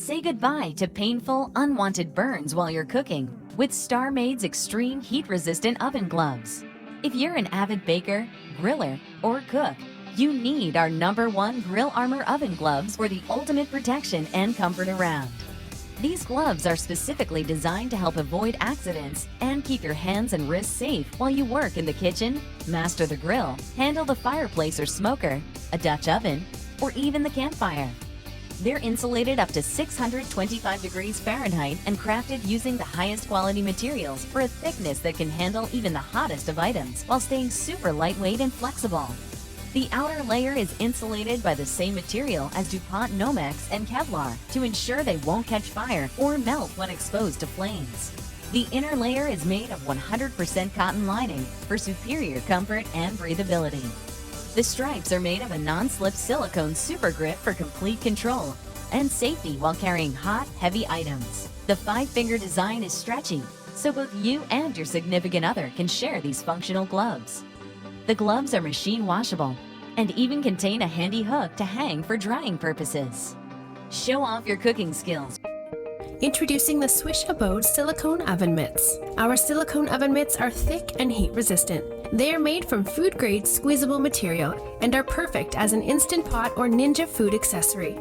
Say goodbye to painful, unwanted burns while you're cooking with 𝐫𝐤𝐬𝐬's extreme heat-resistant oven gloves. If you're an avid baker, griller, or cook, you need our #1 Grill Armor oven gloves for the ultimate protection and comfort around. These gloves are specifically designed to help avoid accidents and keep your hands and wrists safe while you work in the kitchen, master the grill, handle the fireplace or smoker, a Dutch oven, or even the campfire. They're insulated up to 625 degrees Fahrenheit and crafted using the highest quality materials for a thickness that can handle even the hottest of items while staying super lightweight and flexible. The outer layer is insulated by the same material as DuPont Nomex and Kevlar to ensure they won't catch fire or melt when exposed to flames. The inner layer is made of 100% cotton lining for superior comfort and breathability. The stripes are made of a non-slip silicone super grip for complete control and safety while carrying hot, heavy items. The 5-finger design is stretchy, so both you and your significant other can share these functional gloves. The gloves are machine washable and even contain a handy hook to hang for drying purposes. Show off your cooking skills. Introducing the 𝐫𝐤𝐬𝐬 silicone oven mitts. Our silicone oven mitts are thick and heat resistant. They are made from food-grade squeezable material and are perfect as an Instant Pot or Ninja food accessory.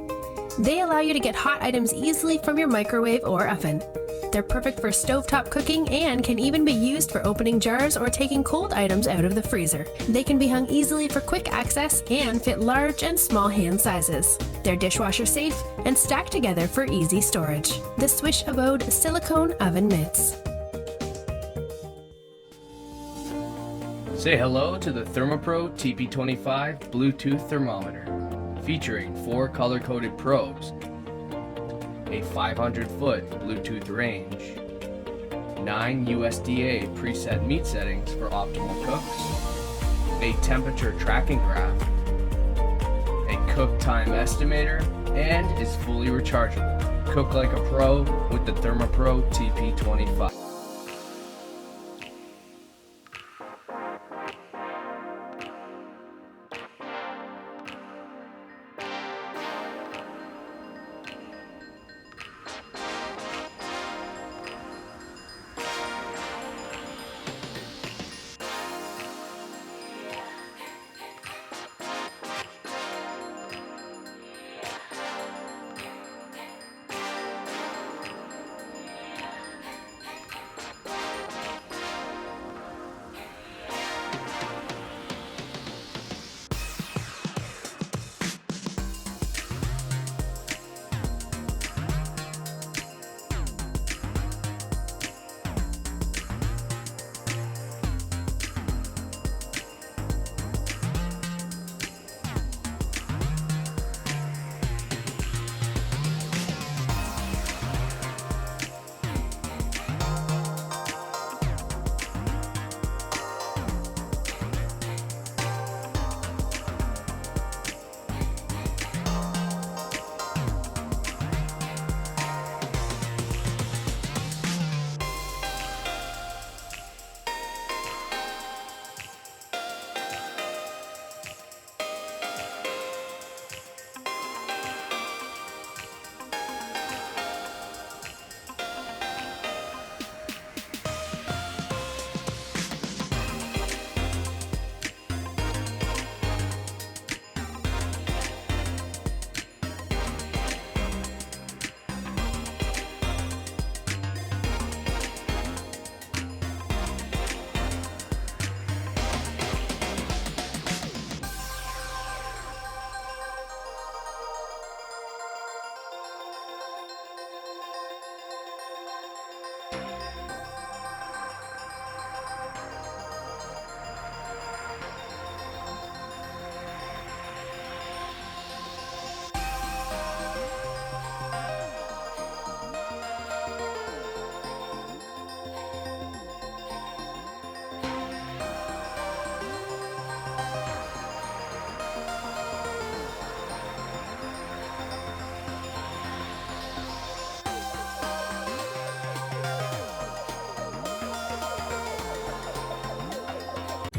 They allow you to get hot items easily from your microwave or oven. They're perfect for stovetop cooking and can even be used for opening jars or taking cold items out of the freezer. They can be hung easily for quick access and fit large and small hand sizes. They're dishwasher safe and stacked together for easy storage. The 𝐫𝐤𝐬𝐬 silicone oven mitts. Say hello to the ThermoPro TP25 Bluetooth thermometer, featuring 4 color-coded probes, a 500-foot Bluetooth range, 9 USDA preset meat settings for optimal cooks, a temperature tracking graph, a cook time estimator, and is fully rechargeable. Cook like a pro with the ThermoPro TP25.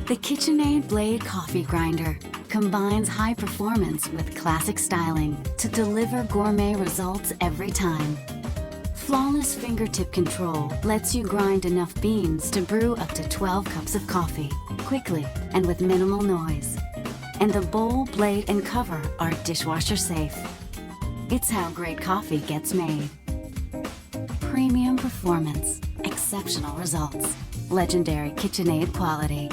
The KitchenAid Blade Coffee Grinder. combines high performance with classic styling to deliver gourmet results every time. Flawless fingertip control lets you grind enough beans to brew up to 12 cups of coffee, quickly and with minimal noise. And the bowl, blade, and cover are dishwasher safe. It's how great coffee gets made. Premium performance, exceptional results, legendary KitchenAid quality.